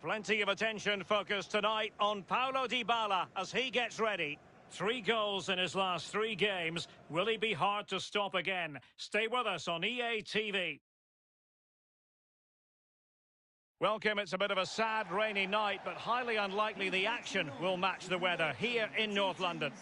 Plenty of attention focused tonight on Paulo Dybala as he gets ready. 3 goals in his last 3 games. Will he be hard to stop again? Stay with us on EA TV. Welcome, it's a bit of a sad rainy night, but highly unlikely the action will match the weather here in North London.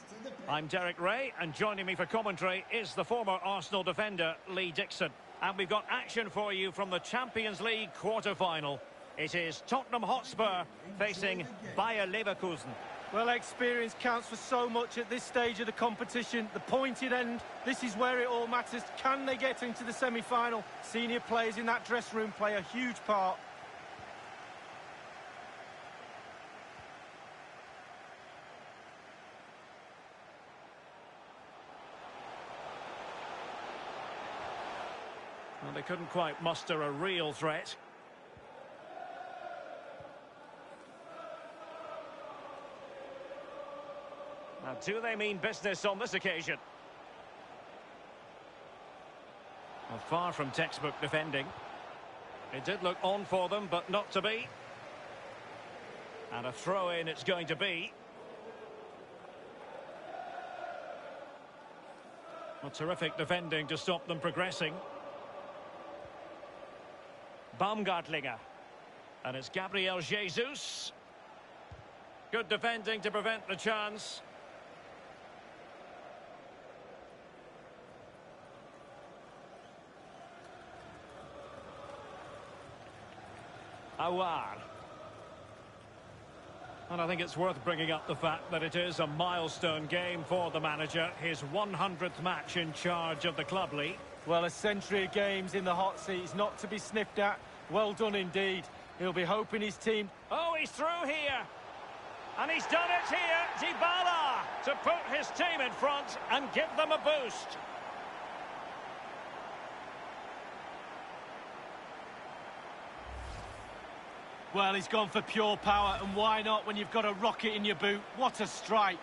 I'm Derek Ray, and joining me for commentary is the former Arsenal defender, Lee Dixon. And we've got action for you from the Champions League quarter-final. It is Tottenham Hotspur facing Bayer Leverkusen. Well, experience counts for so much at this stage of the competition. The pointed end, this is where it all matters. Can they get into the semi-final? Senior players in that dressing room play a huge part. Well, they couldn't quite muster a real threat. Now, do they mean business on this occasion? Well, far from textbook defending. It did look on for them, but not to be. And a throw-in it's going to be. Well, terrific defending to stop them progressing. Baumgartlinger. And it's Gabriel Jesus. Good defending to prevent the chance. Awar. And I think it's worth bringing up the fact that it is a milestone game for the manager. His 100th match in charge of the club, Lee. Well, a century of games in the hot seat is not to be sniffed at. Well done indeed. He'll be hoping his team... Oh, he's through here. And he's done it here. Dybala to put his team in front and give them a boost. Well, he's gone for pure power, and why not when you've got a rocket in your boot? What a strike.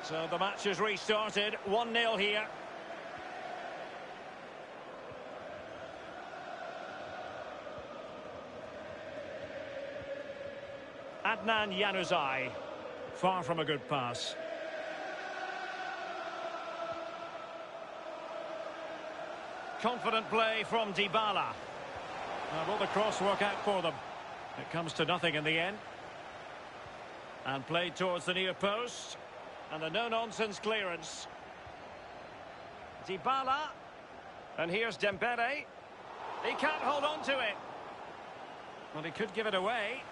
So the match has restarted, 1-0 here. Adnan Januzaj, far from a good pass. Confident play from Dybala. Now, will the cross work out for them? It comes to nothing in the end. And played towards the near post. And a no-nonsense clearance. Dybala. And here's Dembele. He can't hold on to it. Well, he could give it away.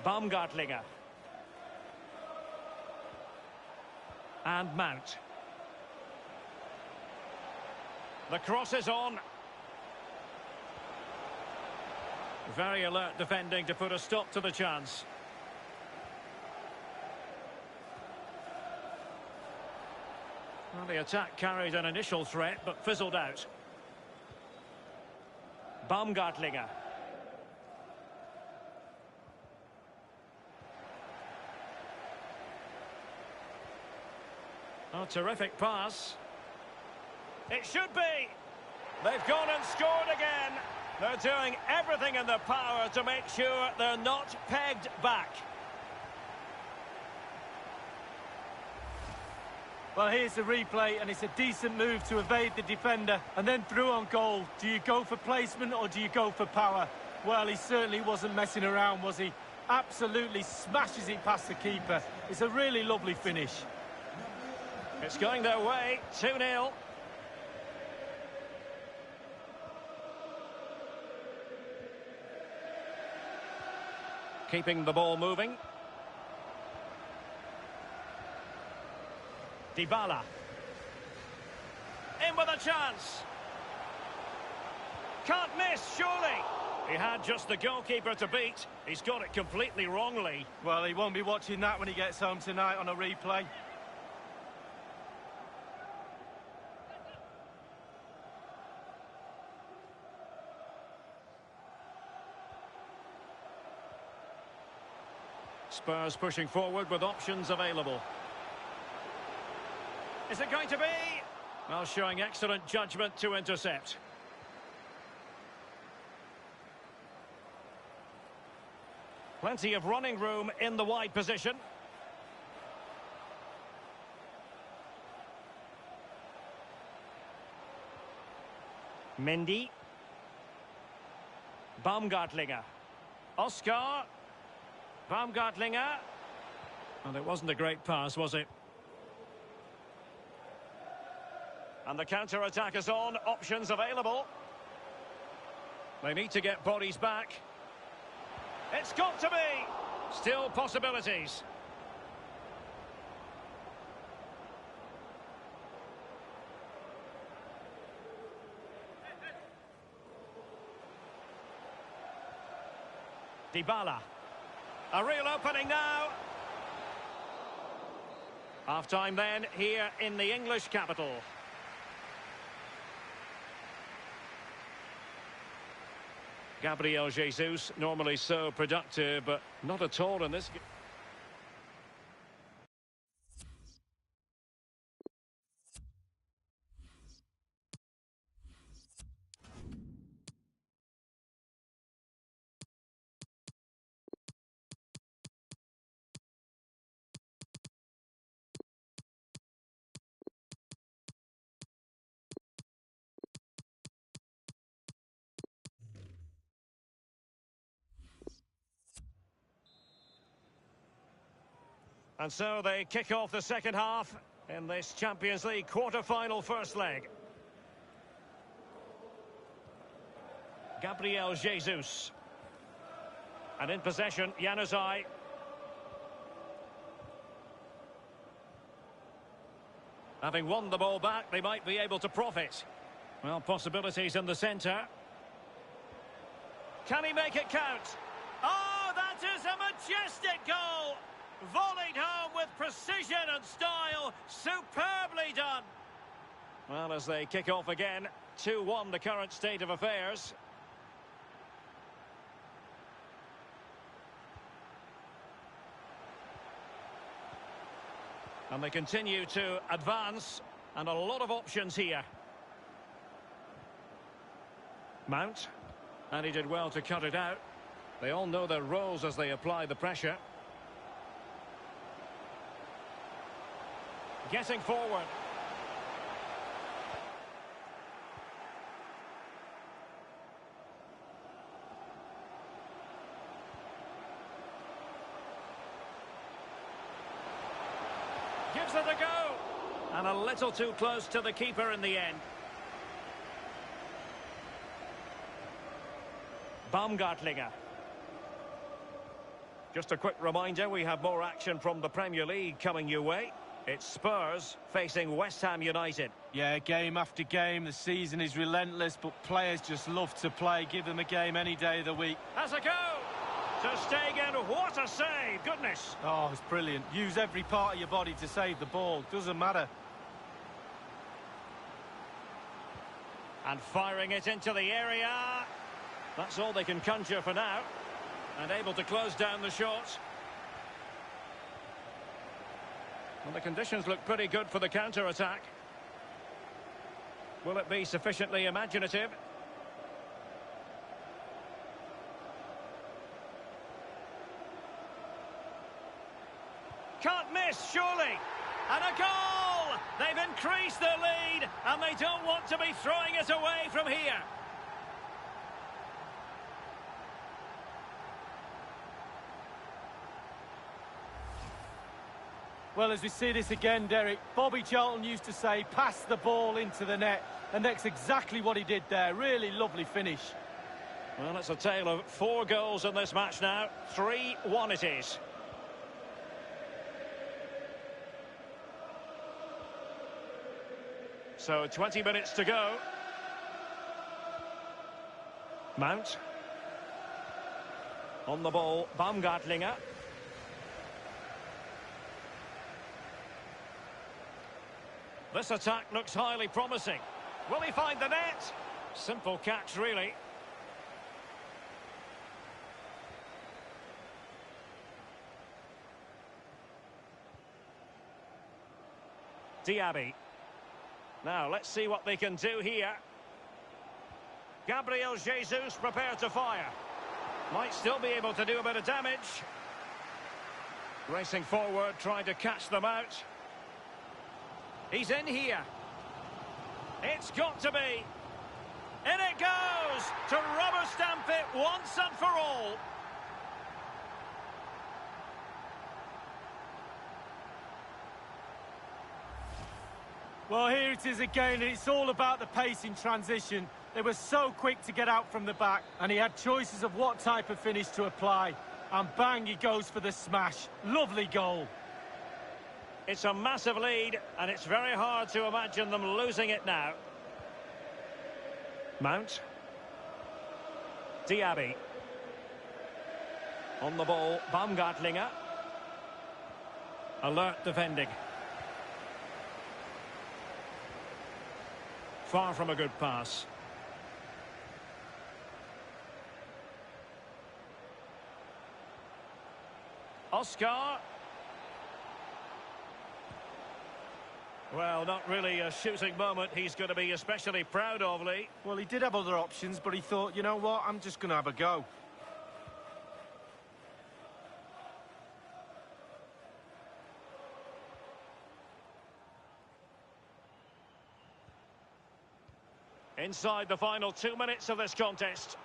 Baumgartlinger. And Mount. The cross is on. Very alert defending to put a stop to the chance. Well, the attack carried an initial threat, but fizzled out. Baumgartlinger. Oh, terrific pass. It should be. They've gone and scored again. They're doing everything in their power to make sure they're not pegged back. Well, here's the replay, and it's a decent move to evade the defender and then through on goal. Do you go for placement or do you go for power? Well, he certainly wasn't messing around, was he? Absolutely smashes it past the keeper. It's a really lovely finish. It's going their way, 2-0. Keeping the ball moving. Dybala. In with a chance. Can't miss, surely. He had just the goalkeeper to beat. He's got it completely wrongly. Well, he won't be watching that when he gets home tonight on a replay. Spurs pushing forward with options available. Is it going to be? Well, showing excellent judgment to intercept. Plenty of running room in the wide position. Mendy. Baumgartlinger. Oscar. Baumgartlinger. And it wasn't a great pass, was it? And the counter-attack is on. Options available. They need to get bodies back. It's got to be. Still possibilities. Dybala. A real opening now. Half-time then, here in the English capital. Gabriel Jesus, normally so productive, but not at all in this game. And so they kick off the second half in this Champions League quarter-final first leg. Gabriel Jesus. And in possession, Januzaj. Having won the ball back, they might be able to profit. Well, possibilities in the centre. Can he make it count? Oh, that is a majestic goal! Volleyed home with precision and style. Superbly done. Well, as they kick off again, 2-1 the current state of affairs. And they continue to advance, and a lot of options here. Mount, and he did well to cut it out. They all know their roles as they apply the pressure. Getting forward. Gives it a go. And a little too close to the keeper in the end. Baumgartlinger. Just a quick reminder, we have more action from the Premier League coming your way. It's Spurs facing West Ham United. Yeah, game after game, the season is relentless, but players just love to play. Give them a game any day of the week. Has a go! Ter Stegen, what a save! Goodness! Oh, it's brilliant. Use every part of your body to save the ball. Doesn't matter. And firing it into the area. That's all they can conjure for now. And able to close down the shot. Well, the conditions look pretty good for the counter-attack. Will it be sufficiently imaginative? Can't miss, surely. And a goal! They've increased their lead, and they don't want to be throwing it away from here. Well, as we see this again, Derek, Bobby Charlton used to say, pass the ball into the net, and that's exactly what he did there. Really lovely finish. Well, it's a tale of 4 goals in this match now. 3-1 it is. So 20 minutes to go. Mount. On the ball, Baumgartlinger. This attack looks highly promising. Will he find the net? Simple catch, really. Diaby. Now, let's see what they can do here. Gabriel Jesus prepared to fire. Might still be able to do a bit of damage. Racing forward, trying to catch them out. He's in here. It's got to be. In it goes! To rubber stamp it once and for all. Well, here it is again, and it's all about the pace in transition. They were so quick to get out from the back, and he had choices of what type of finish to apply. And bang, he goes for the smash. Lovely goal. It's a massive lead, and it's very hard to imagine them losing it now. Mount. Diaby. On the ball, Baumgartlinger. Alert defending. Far from a good pass. Oscar. Well, not really a shooting moment he's going to be especially proud of, Lee. Well, he did have other options, but he thought, you know what, I'm just going to have a go. Inside the final 2 minutes of this contest.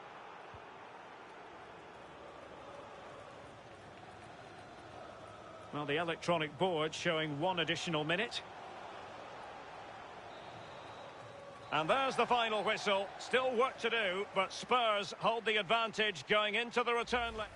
Well, the electronic board showing 1 additional minute. And there's the final whistle. Still work to do, but Spurs hold the advantage going into the return leg.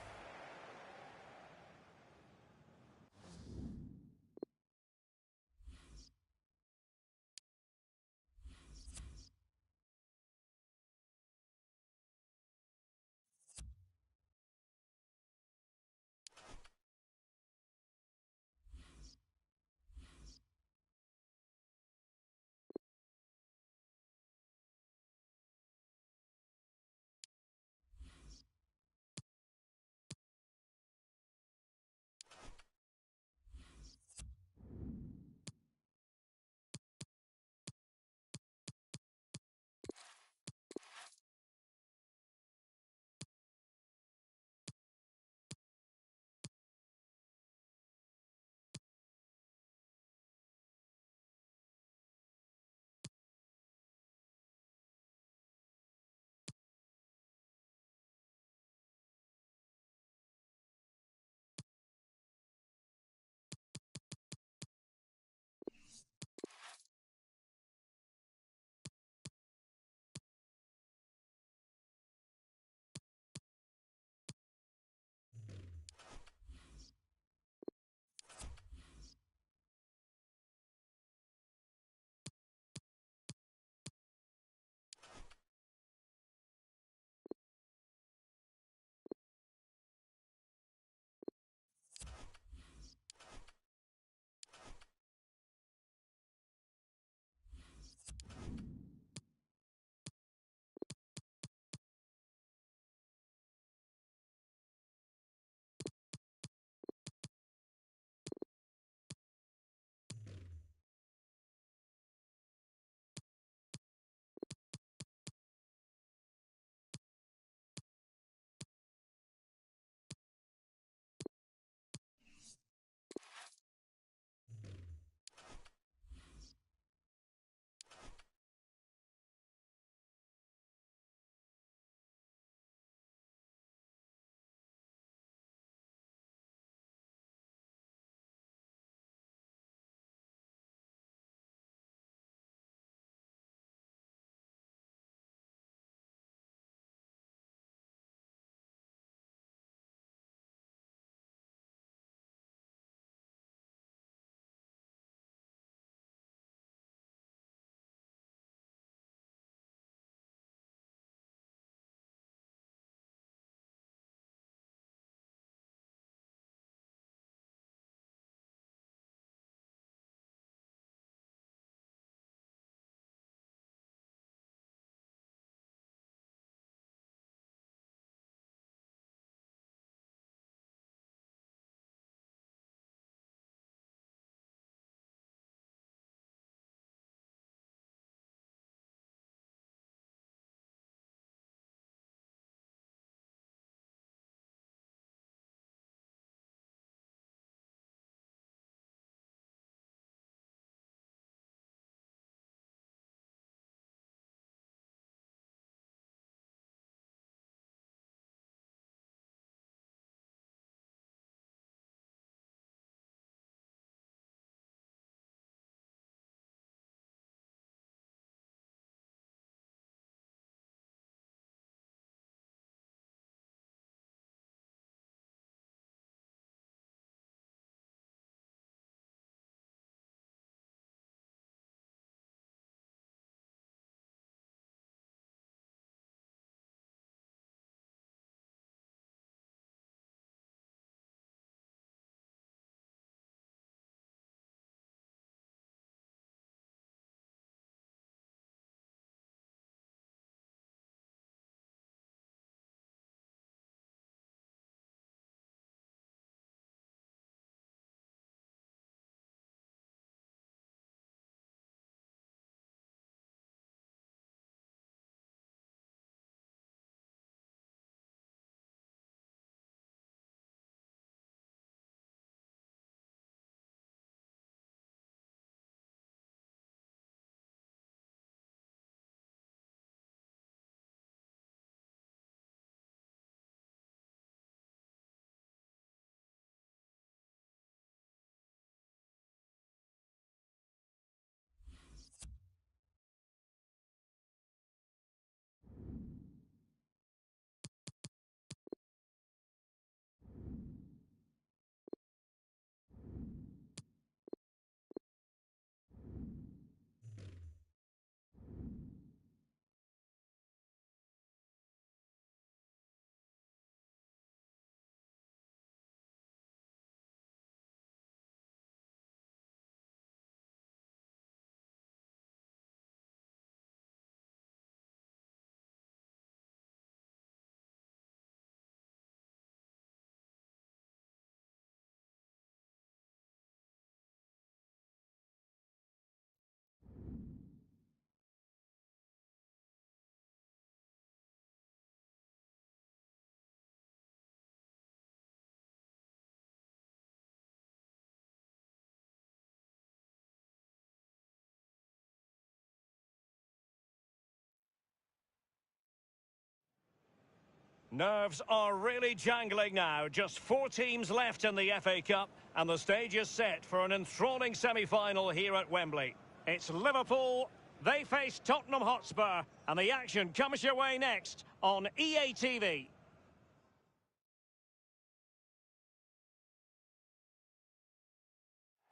Nerves are really jangling now. Just 4 teams left in the FA Cup, and the stage is set for an enthralling semi-final here at Wembley. It's Liverpool. They face Tottenham Hotspur, and the action comes your way next on EA TV.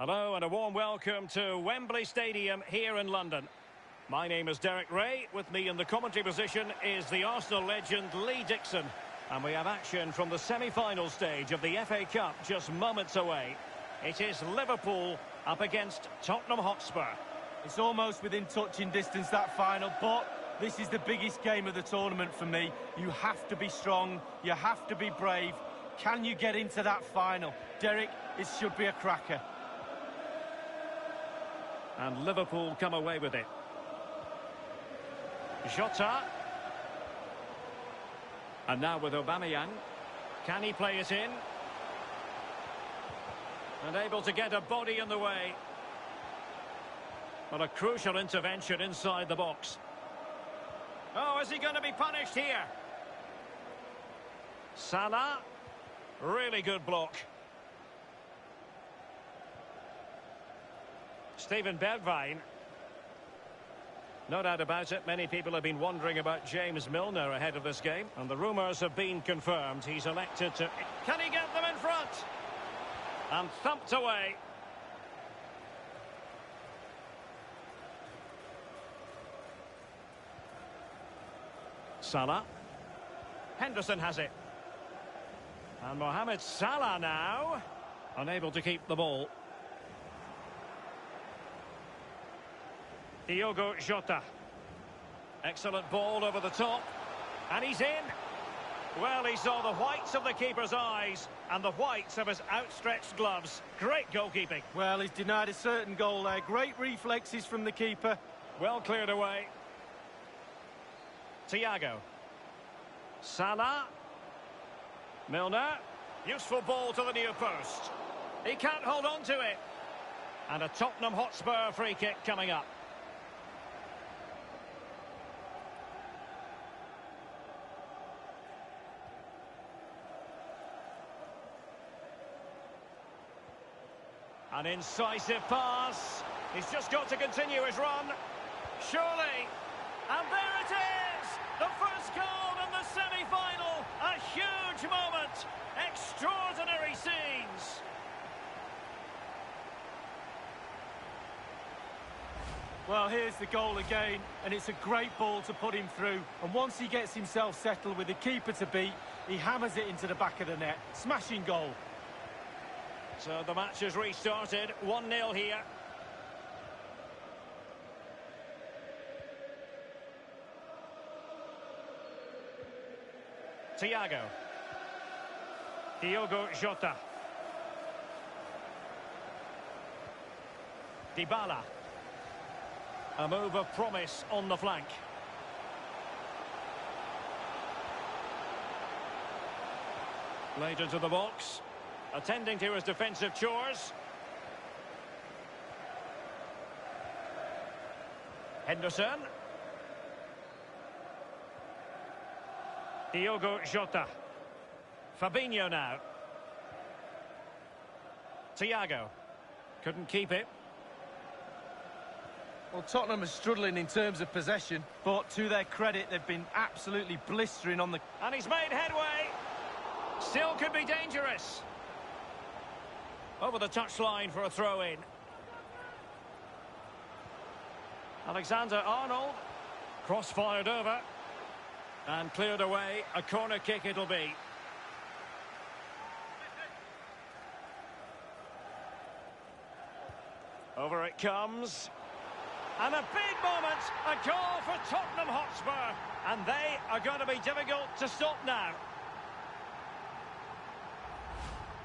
Hello and a warm welcome to Wembley Stadium here in London. My name is Derek Ray. With me in the commentary position is the Arsenal legend Lee Dixon. And we have action from the semi-final stage of the FA Cup just moments away. It is Liverpool up against Tottenham Hotspur. It's almost within touching distance, that final, but this is the biggest game of the tournament for me. You have to be strong, you have to be brave. Can you get into that final? Derek, it should be a cracker. And Liverpool come away with it. Jota. And now with Aubameyang. Can he play it in? And able to get a body in the way. But a crucial intervention inside the box. Oh, is he going to be punished here? Salah. Really good block. Steven Bergwijn. No doubt about it, many people have been wondering about James Milner ahead of this game. And the rumours have been confirmed. He's elected to... Can he get them in front? And thumped away. Salah. Henderson has it. And Mohamed Salah now. Unable to keep the ball. Diogo Jota. Excellent ball over the top. And he's in. Well, he saw the whites of the keeper's eyes and the whites of his outstretched gloves. Great goalkeeping. Well, he's denied a certain goal there. Great reflexes from the keeper. Well cleared away. Thiago. Salah. Milner. Useful ball to the near post. He can't hold on to it. And a Tottenham Hotspur free kick coming up. An incisive pass. He's just got to continue his run. Surely. And there it is! The first goal in the semi-final. A huge moment. Extraordinary scenes. Well, here's the goal again, and it's a great ball to put him through. And once he gets himself settled with the keeper to beat, he hammers it into the back of the net. Smashing goal. So the match has restarted, 1-0 here. Thiago. Diogo Jota. Dybala. A move of promise on the flank. Laid into the box. Attending to his defensive chores. Henderson. Diogo Jota. Fabinho now. Thiago. Couldn't keep it. Well, Tottenham are struggling in terms of possession, but to their credit, they've been absolutely blistering on the... And he's made headway. Still could be dangerous. Over the touchline for a throw-in. Alexander-Arnold. Cross-fired over. And cleared away. A corner kick it'll be. Over it comes. And a big moment. A goal for Tottenham Hotspur. And they are going to be difficult to stop now.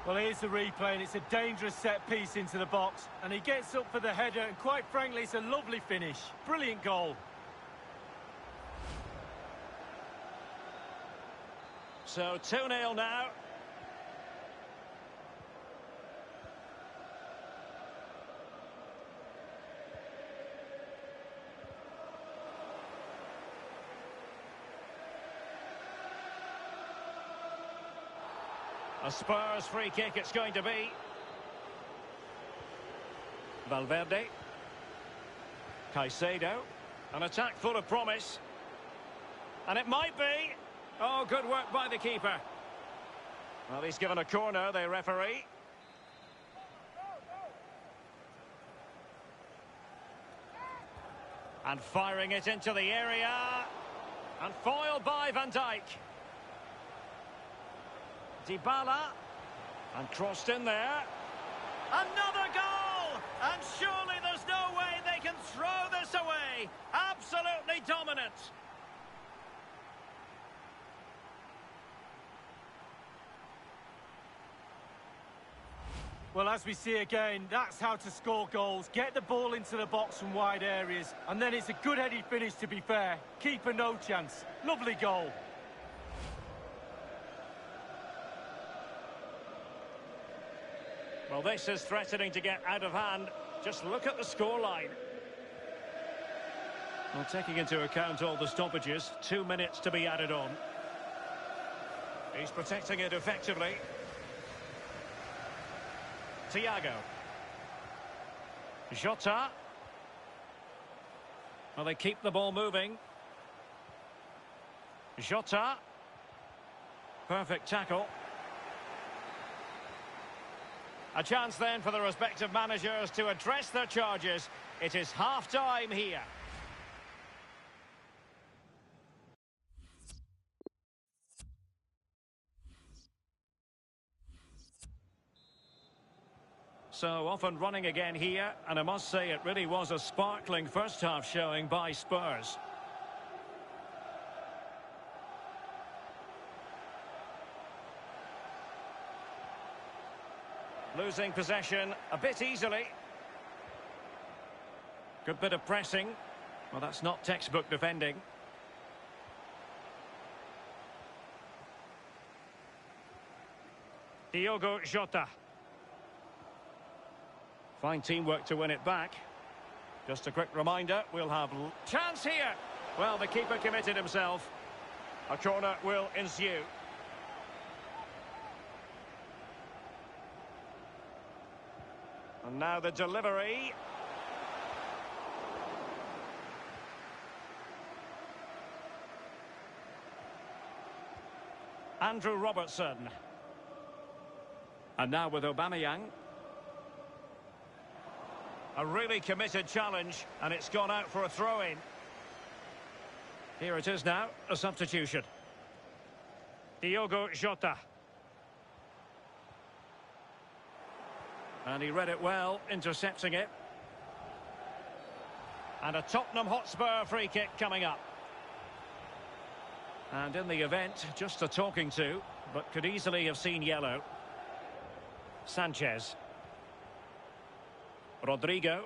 Well, here's the replay, and it's a dangerous set piece into the box. And he gets up for the header, and quite frankly, it's a lovely finish. Brilliant goal. So 2-0 now. A Spurs free kick it's going to be. Valverde. Caicedo. An attack full of promise. And it might be. Oh, good work by the keeper. Well, he's given a corner, the referee. And firing it into the area. And foiled by Van Dijk. Dybala. And crossed in there. Another goal! And surely there's no way they can throw this away. Absolutely dominant. Well, as we see again, that's how to score goals. Get the ball into the box from wide areas. And then it's a good headed finish, to be fair. Keeper no chance. Lovely goal. Well, this is threatening to get out of hand. Just look at the scoreline. Well, taking into account all the stoppages, 2 minutes to be added on. He's protecting it effectively. Thiago. Jota. Well, they keep the ball moving. Jota. Perfect tackle. A chance then for the respective managers to address their charges. It is half-time here. So off and running again here, and I must say it really was a sparkling first half showing by Spurs. Losing possession a bit easily. Good bit of pressing. Well, that's not textbook defending. Diogo Jota. Fine teamwork to win it back. Just a quick reminder, we'll have chance here. Well, the keeper committed himself. A corner will ensue. And now the delivery. Andrew Robertson. And now with Aubameyang. A really committed challenge, and it's gone out for a throw-in. Here it is now, a substitution. Diogo Jota. And he read it well, intercepting it. And a Tottenham Hotspur free kick coming up. And in the event, just a talking to, but could easily have seen yellow. Sanchez. Rodrigo.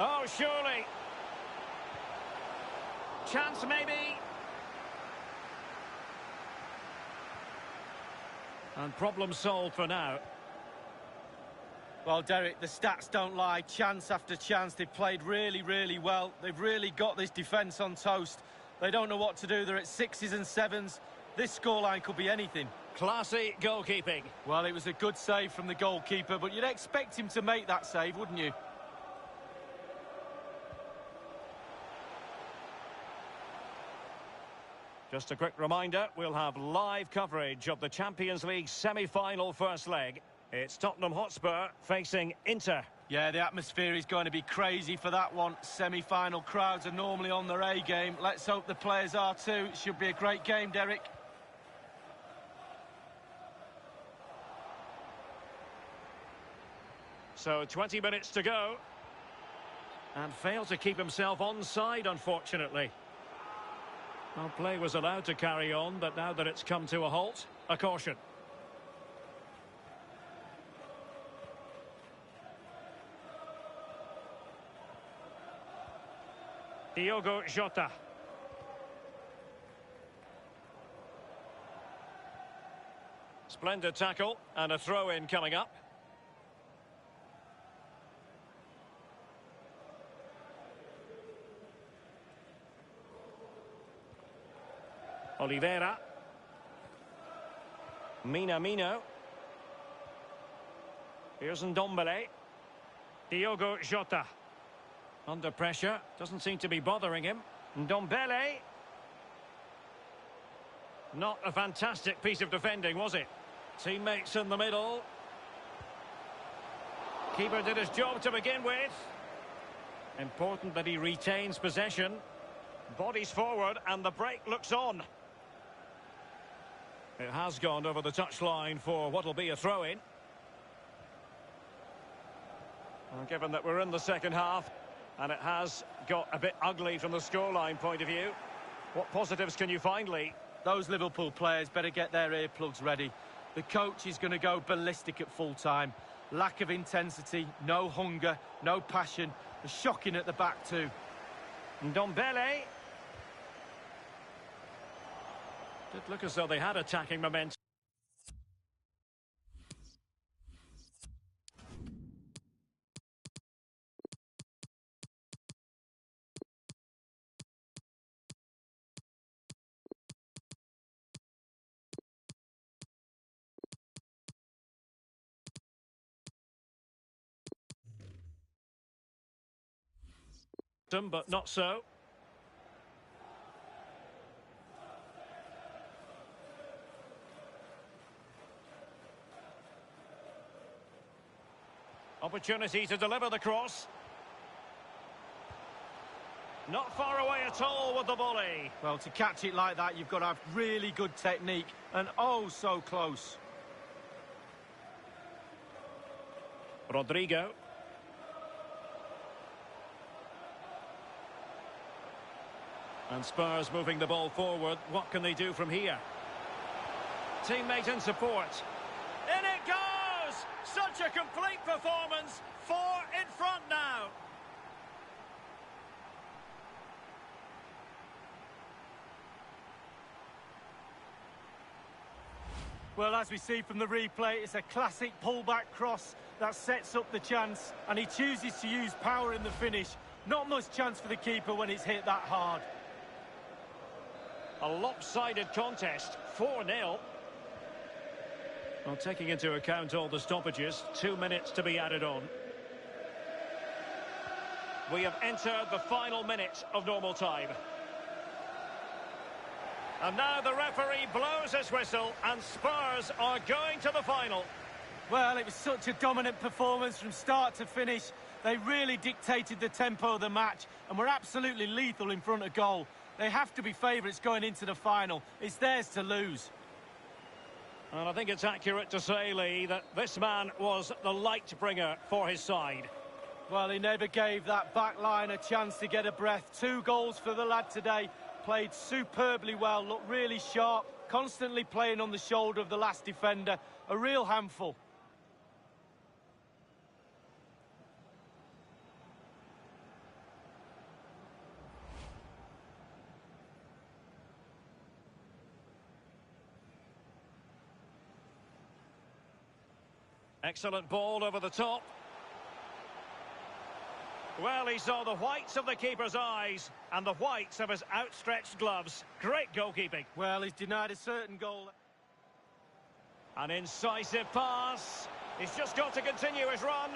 Oh, surely. Chance maybe. And problem solved for now. Well, Derek, the stats don't lie. Chance after chance. They've played really, really well. They've really got this defence on toast. They don't know what to do. They're at 6s and 7s. This scoreline could be anything. Classy goalkeeping. Well, it was a good save from the goalkeeper, but you'd expect him to make that save, wouldn't you? Just a quick reminder, we'll have live coverage of the Champions League semi-final first leg. It's Tottenham Hotspur facing Inter. Yeah, the atmosphere is going to be crazy for that one. Semi-final crowds are normally on their A game. Let's hope the players are too. It should be a great game, Derek. So 20 minutes to go. And failed to keep himself onside, unfortunately. Well, play was allowed to carry on, but now that it's come to a halt, a caution. Diogo Jota. Splendid tackle, and a throw-in coming up. Oliveira. Minamino. Here's Ndombele. Diogo Jota. Under pressure. Doesn't seem to be bothering him. Ndombele. Not a fantastic piece of defending, was it? Teammates in the middle. Keeper did his job to begin with. Important that he retains possession. Bodies forward and the break looks on. It has gone over the touchline for what will be a throw-in. Well, given that we're in the second half and it has got a bit ugly from the scoreline point of view, what positives can you find, Lee? Those Liverpool players better get their earplugs ready. The coach is going to go ballistic at full time. Lack of intensity, no hunger, no passion. Shocking at the back too. Ndombele. Did look as though they had attacking momentum. But not so. Opportunity to deliver the cross. Not far away at all with the volley. Well, to catch it like that, you've got to have really good technique, and oh, so close. Rodrigo. And Spurs moving the ball forward. What can they do from here? Teammate in support. In it goes! Such a complete performance. 4 in front now. Well, as we see from the replay, it's a classic pullback cross that sets up the chance, and he chooses to use power in the finish. Not much chance for the keeper when it's hit that hard. A lopsided contest, 4-0. Well, taking into account all the stoppages, 2 minutes to be added on. We have entered the final minute of normal time. And now the referee blows his whistle and Spurs are going to the final. Well, it was such a dominant performance from start to finish. They really dictated the tempo of the match and were absolutely lethal in front of goal. They have to be favourites going into the final. It's theirs to lose. And I think it's accurate to say, Lee, that this man was the light bringer for his side. Well, he never gave that back line a chance to get a breath. 2 goals for the lad today. Played superbly well, looked really sharp, constantly playing on the shoulder of the last defender. A real handful. Excellent ball over the top. Well, he saw the whites of the keeper's eyes and the whites of his outstretched gloves. Great goalkeeping. Well, he's denied a certain goal. An incisive pass. He's just got to continue his run.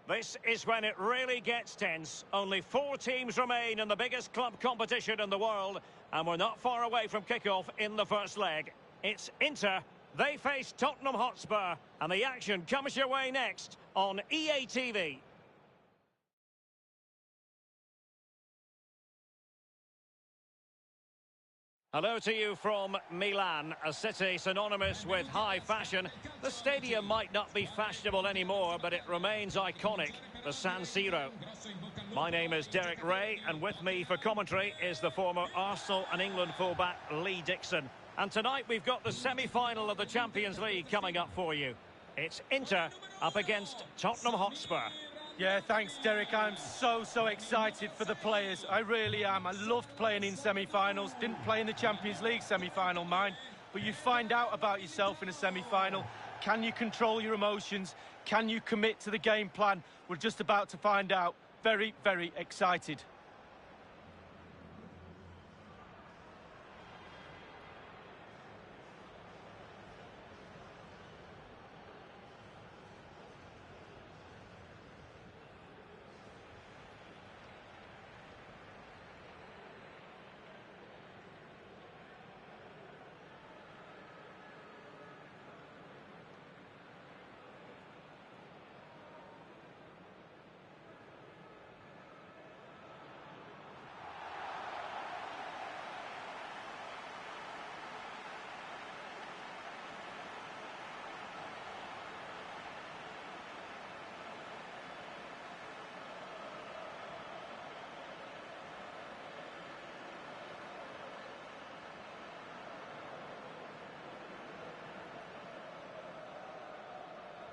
This is when it really gets tense. Only 4 teams remain in the biggest club competition in the world, and we're not far away from kickoff in the first leg. It's Inter. They face Tottenham Hotspur, and the action comes your way next on EA TV. Hello to you from Milan, a city synonymous with high fashion. The stadium might not be fashionable anymore, but it remains iconic, the San Siro. My name is Derek Ray, and with me for commentary is the former Arsenal and England fullback Lee Dixon. And tonight we've got the semi-final of the Champions League coming up for you. It's Inter up against Tottenham Hotspur. Yeah, thanks, Derek. I'm so excited for the players. I really am. I loved playing in semi-finals. Didn't play in the Champions League semi-final, mind. But you find out about yourself in a semi-final. Can you control your emotions? Can you commit to the game plan? We're just about to find out. Very excited.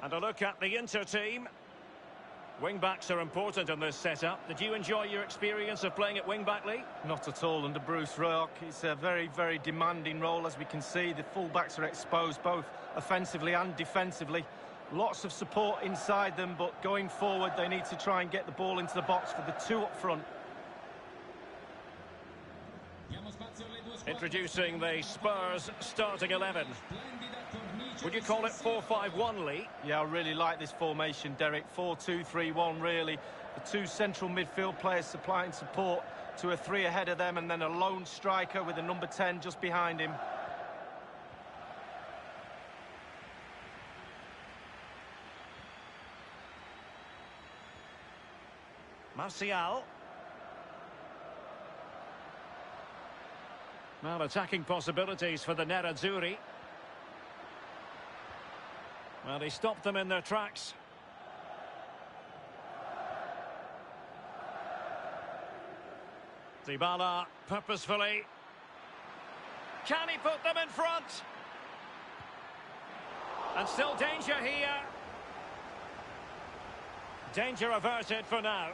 And a look at the Inter team. Wing-backs are important in this setup. Did you enjoy your experience of playing at wing-back, Lee? Not at all under Bruce Rock. It's a very demanding role, as we can see. The full-backs are exposed both offensively and defensively. Lots of support inside them, but going forward, they need to try and get the ball into the box for the 2 up front. Introducing the Spurs starting 11. Would you call it 4-5-1, Lee? Yeah, I really like this formation, Derek. 4-2-3-1, really. The 2 central midfield players supplying support to a 3 ahead of them, and then a lone striker with a number 10 just behind him. Martial. Well, attacking possibilities for the Nerazzurri. Well, he stopped them in their tracks. Dybala purposefully. Can he put them in front? And still danger here. Danger averted for now.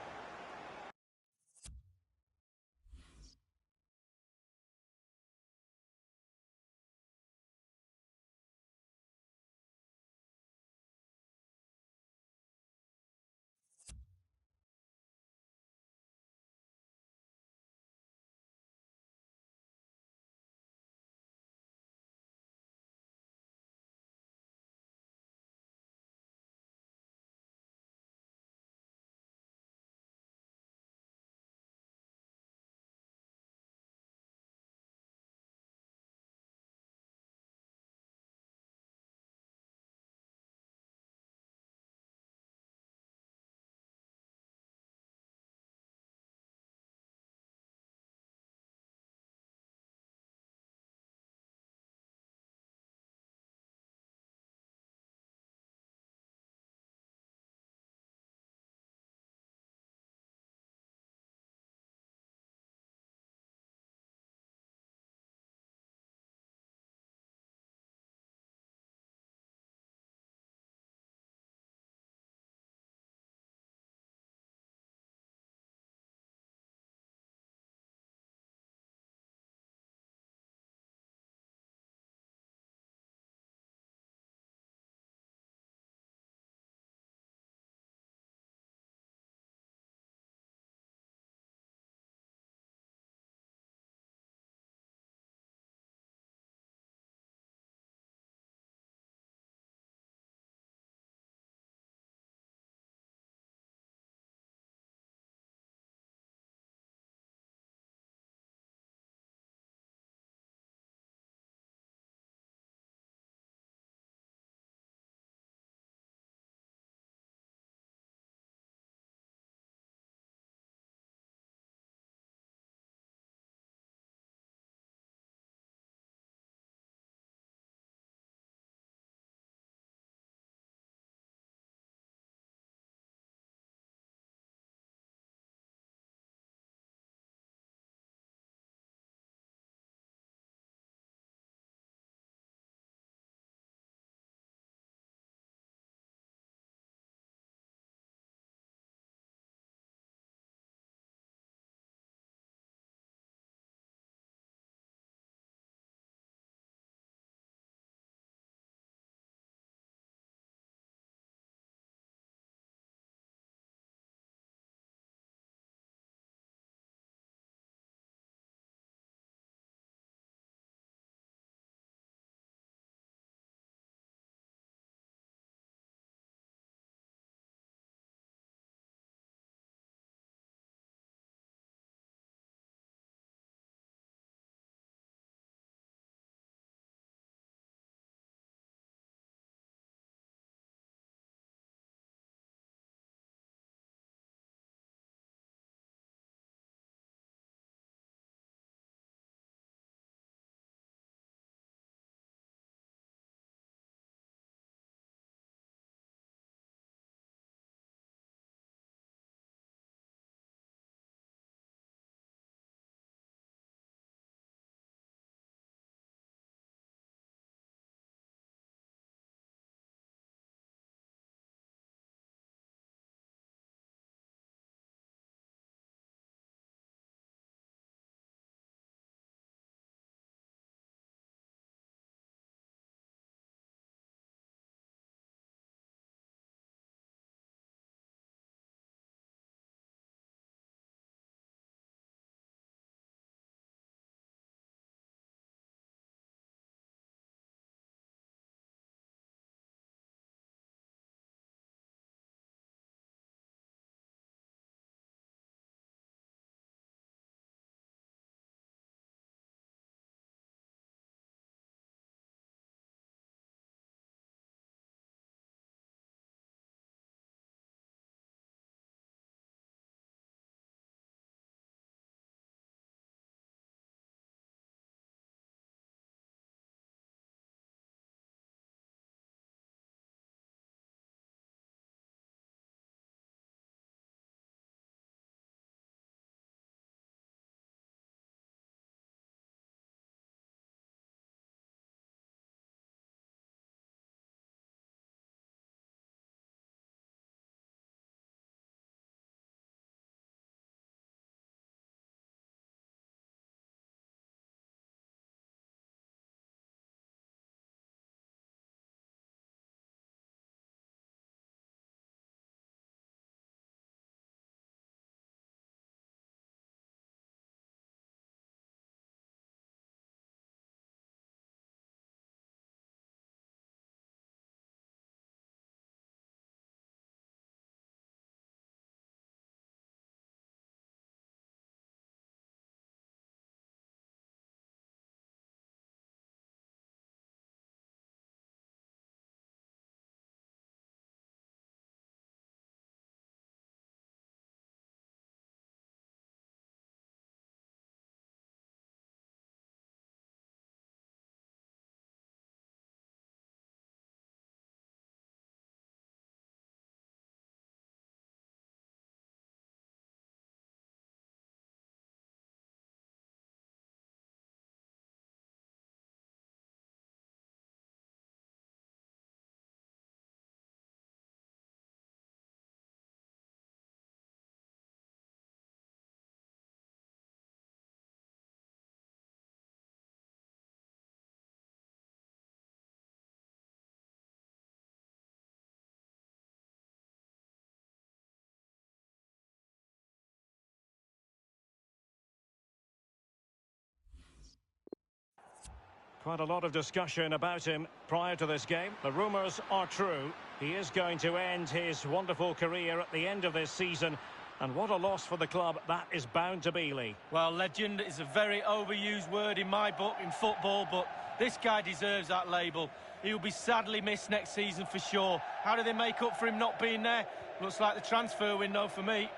Quite a lot of discussion about him prior to this game. The rumours are true. He is going to end his wonderful career at the end of this season. And what a loss for the club that is bound to be, Lee. Well, legend is a very overused word in my book in football, but this guy deserves that label. He'll be sadly missed next season for sure. How do they make up for him not being there? Looks like the transfer window for me.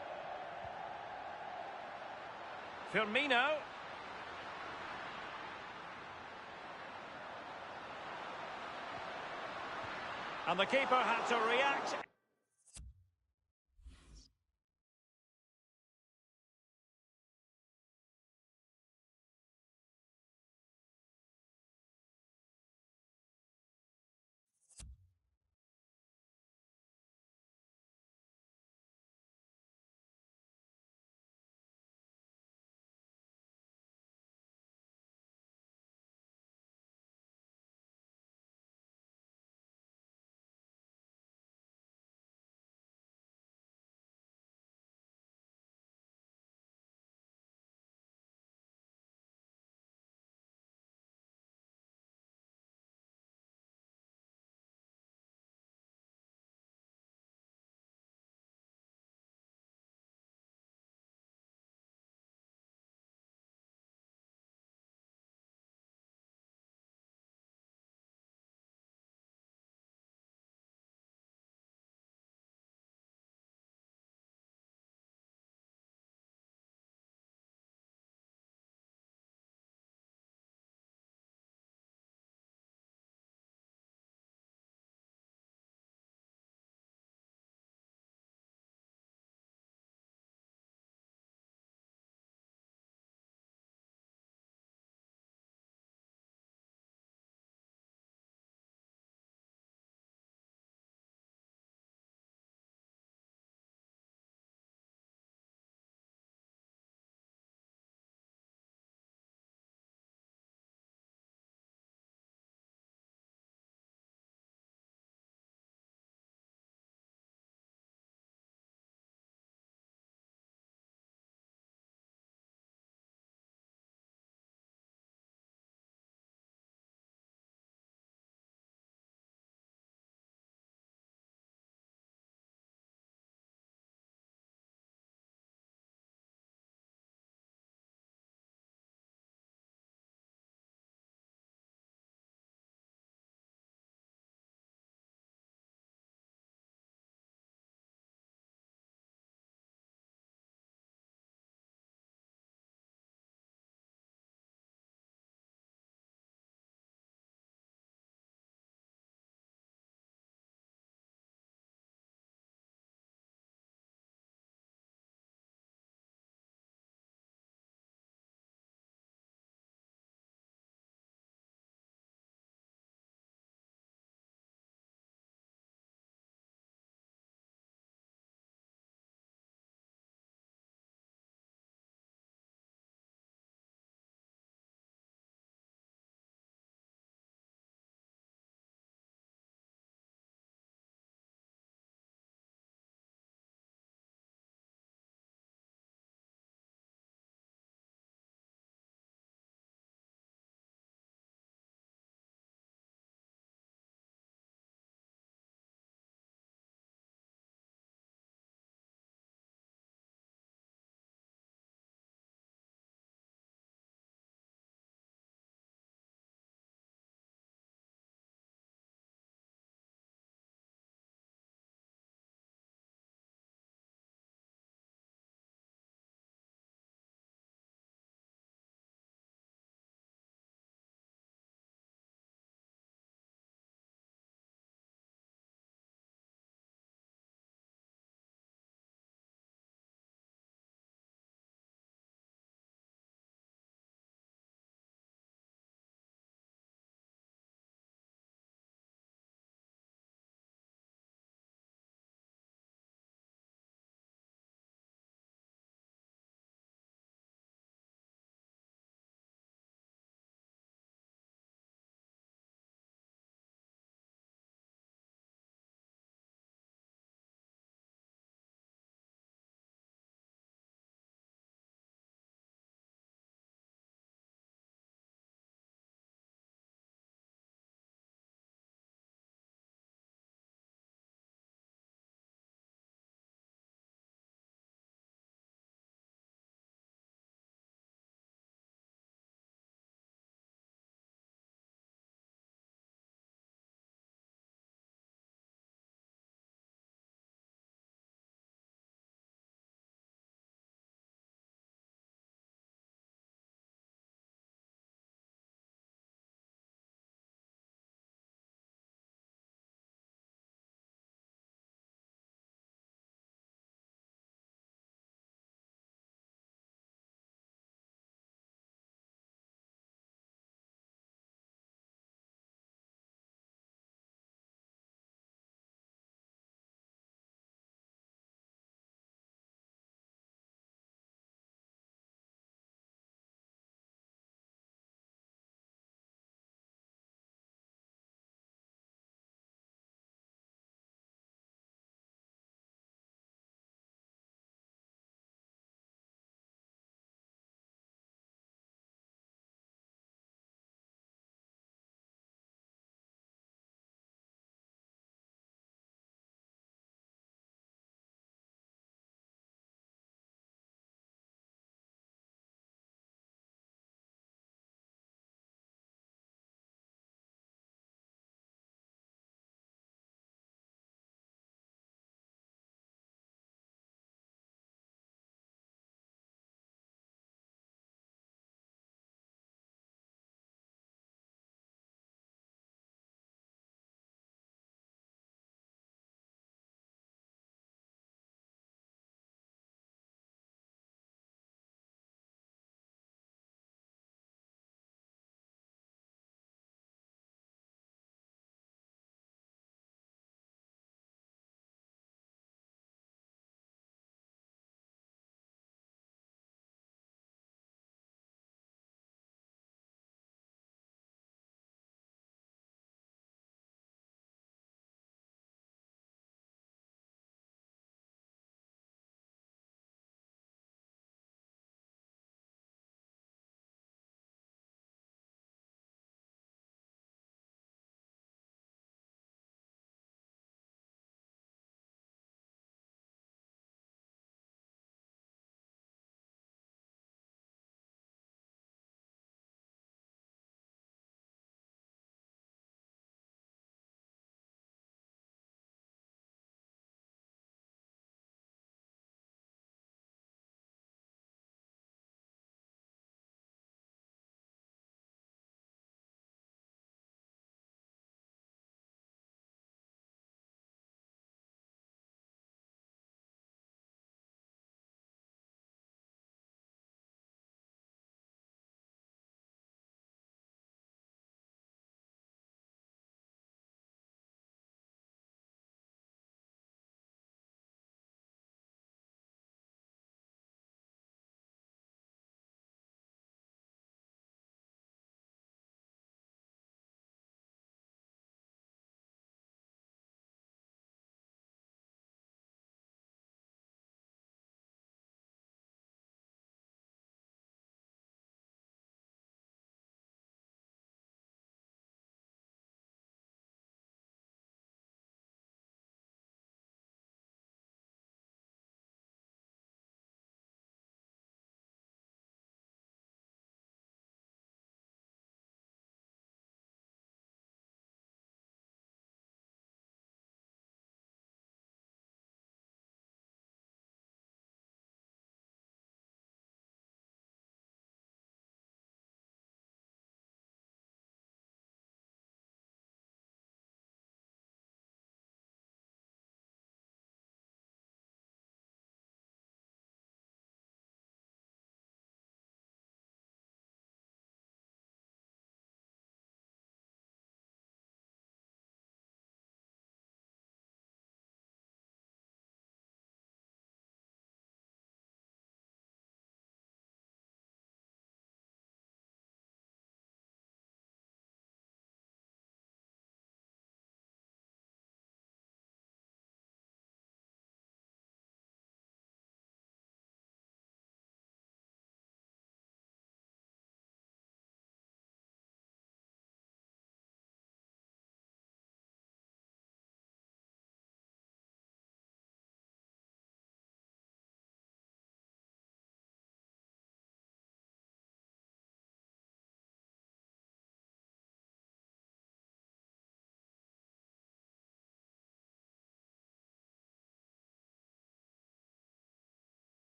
Firmino. And the keeper had to react.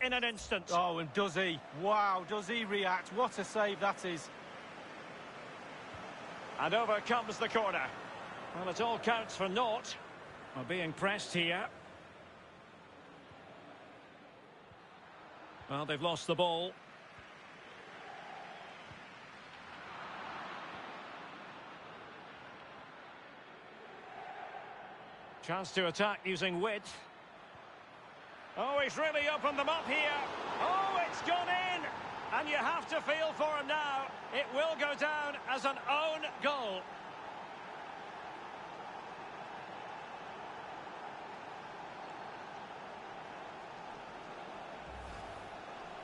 in an instant. Oh, and does he? Wow, does he react? What a save that is. And over comes the corner. Well, it all counts for naught. Well, being pressed here. Well, they've lost the ball. Chance to attack using width. Oh, he's really opened them up here. Oh, it's gone in. And you have to feel for him now. It will go down as an own goal.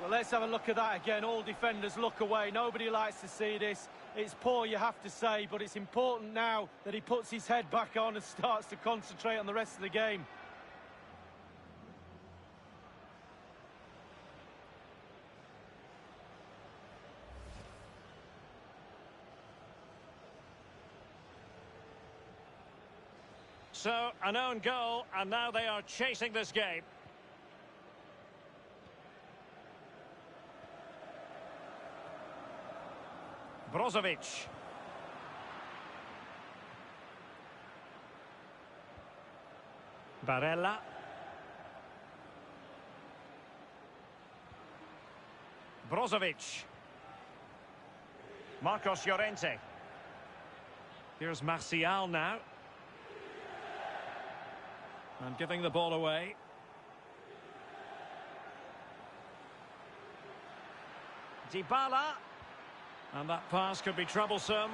Well, let's have a look at that again. All defenders look away. Nobody likes to see this. It's poor, you have to say, but it's important now that he puts his head back on and starts to concentrate on the rest of the game. So, an own goal, and now they are chasing this game. Brozovic. Barella. Brozovic. Marcos Llorente. Here's Martial now. And giving the ball away. Dybala. And that pass could be troublesome.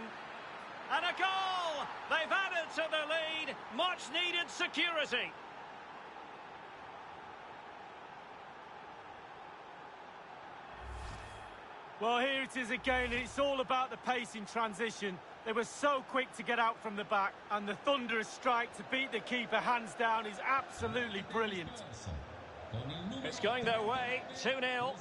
And a goal! They've added to the lead. Much needed security. Well, here it is again. It's all about the pace in transition. They were so quick to get out from the back, and the thunderous strike to beat the keeper hands down is absolutely brilliant. It's going their way, 2-0.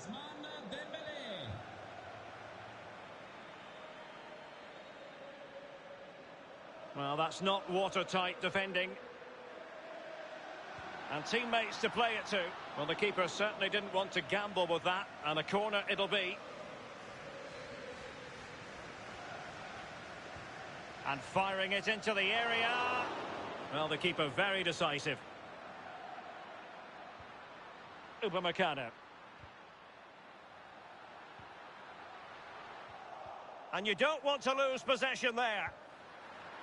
Well, that's not watertight defending. And teammates to play it to. Well, the keeper certainly didn't want to gamble with that, and a corner it'll be. And firing it into the area. Well, the keeper very decisive. Upamecano. And you don't want to lose possession there.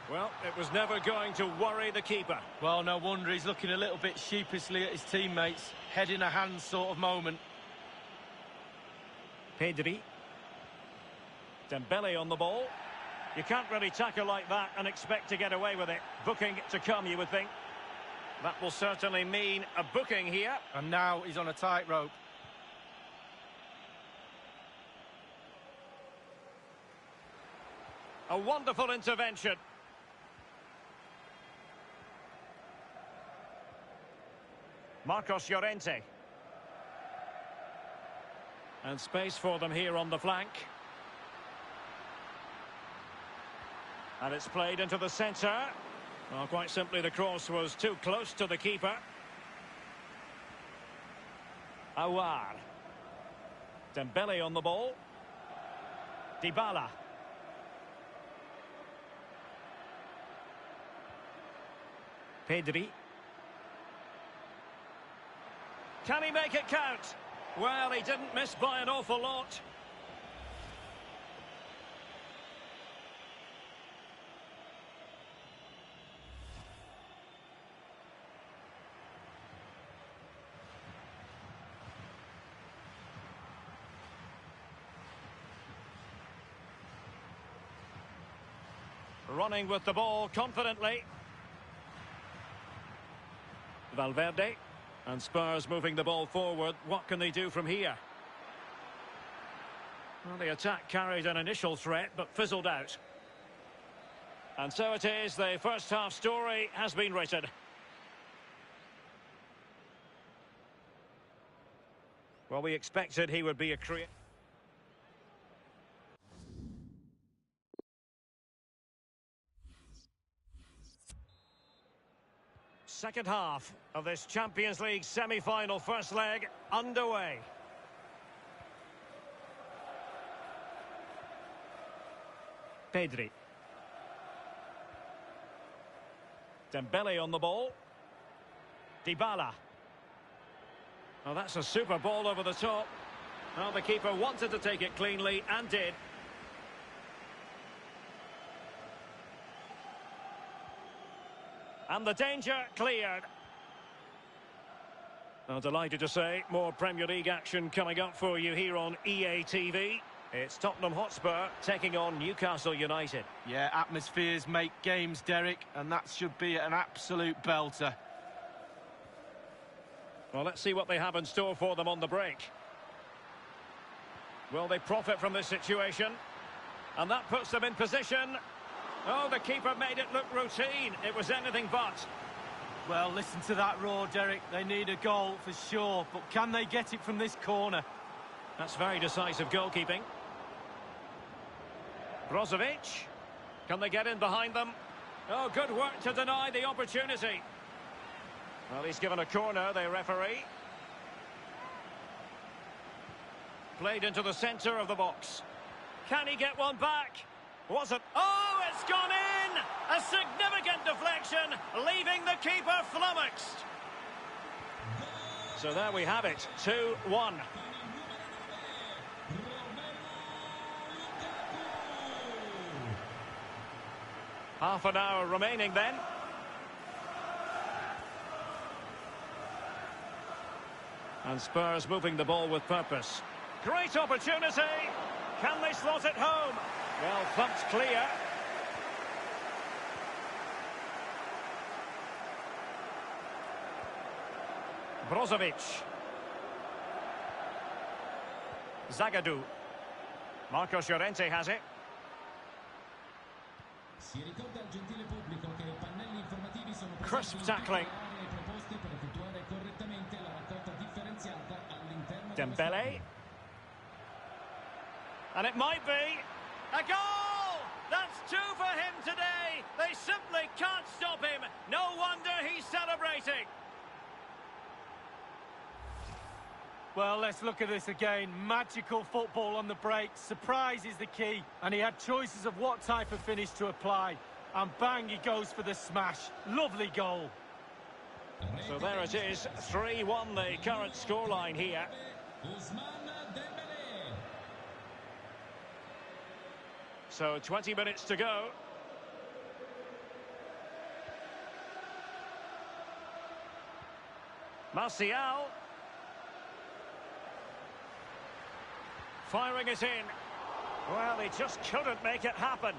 Well, it was never going to worry the keeper. Well, no wonder he's looking a little bit sheepishly at his teammates. Head in a hand sort of moment. Pedri. Dembele on the ball. You can't really tackle like that and expect to get away with it. Booking to come, you would think. That will certainly mean a booking here. And now he's on a tightrope. A wonderful intervention. Marcos Llorente. And space for them here on the flank. And it's played into the centre. Well, quite simply, the cross was too close to the keeper. Aouar. Dembele on the ball. Dybala. Pedri. Can he make it count? Well, he didn't miss by an awful lot. Running with the ball confidently. Valverde. And Spurs moving the ball forward. What can they do from here? Well, the attack carried an initial threat, but fizzled out. And so it is, the first half story has been written. Well, we expected he would be a creator. Second half of this Champions League semi-final first leg underway. Pedri. Dembele on the ball. Dybala. Oh, that's a super ball over the top. Well, the keeper wanted to take it cleanly and did. And the danger cleared. Well, delighted to say, more Premier League action coming up for you here on EA TV. It's Tottenham Hotspur taking on Newcastle United. Yeah, atmospheres make games, Derek, and that should be an absolute belter. Well, let's see what they have in store for them on the break. Will they profit from this situation? And that puts them in position. Oh, the keeper made it look routine. It was anything but. Well, listen to that roar, Derek. They need a goal for sure, but can they get it from this corner? That's very decisive goalkeeping. Brozovic. Can they get in behind them? Oh, good work to deny the opportunity. Well, he's given a corner, the referee. Played into the centre of the box. Can he get one back? Was it? Oh, it's gone in! A significant deflection, leaving the keeper flummoxed. So there we have it, 2-1. Half an hour remaining then. And Spurs moving the ball with purpose. Great opportunity! Can they slot it home? Well, thumped clear. Brozovic. Zagadou. Marcos Llorente has it. Crisp tackling. Dembele. And it might be a goal! That's two for him today. They simply can't stop him. No wonder he's celebrating. Well, let's look at this again. Magical football on the break. Surprise is the key. And he had choices of what type of finish to apply. And bang, he goes for the smash. Lovely goal. So there it is. 3-1 the current scoreline here. So 20 minutes to go. Martial. Firing it in. Well, he just couldn't make it happen.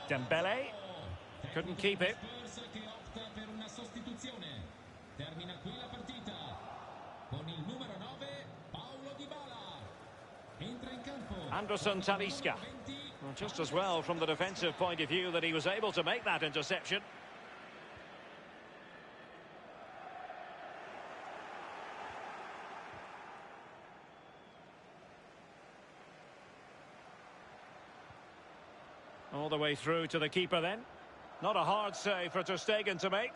Dembele couldn't keep it. Anderson Talisca. Well, just as well from the defensive point of view that he was able to make that interception. All the way through to the keeper then. Not a hard save for Ter Stegen to make.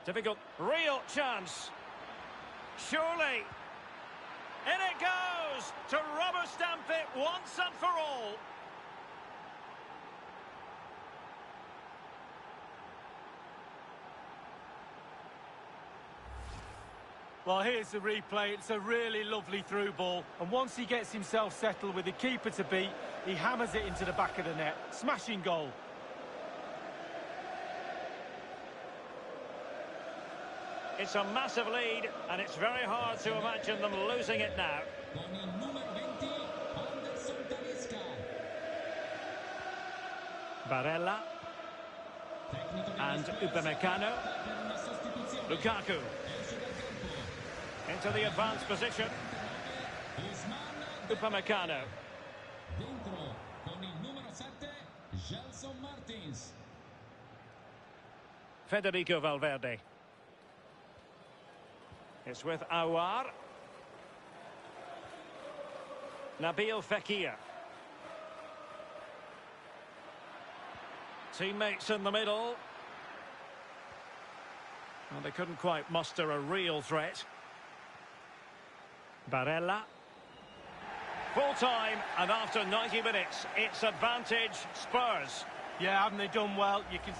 Difficult, real chance. Surely. In it goes to rubber stamp it once and for all. Well, here's the replay. It's a really lovely through ball. And once he gets himself settled with the keeper to beat, he hammers it into the back of the net. Smashing goal. It's a massive lead, and it's very hard to imagine them losing it now. Barella. And Upamecano. Lukaku. Into the advanced position. Upamecano. Federico Valverde. It's with Aouar. Nabil Fekir. Teammates in the middle. Well, they couldn't quite muster a real threat. Barella. Full time, and after 90 minutes, it's advantage Spurs. Yeah, haven't they done well? You can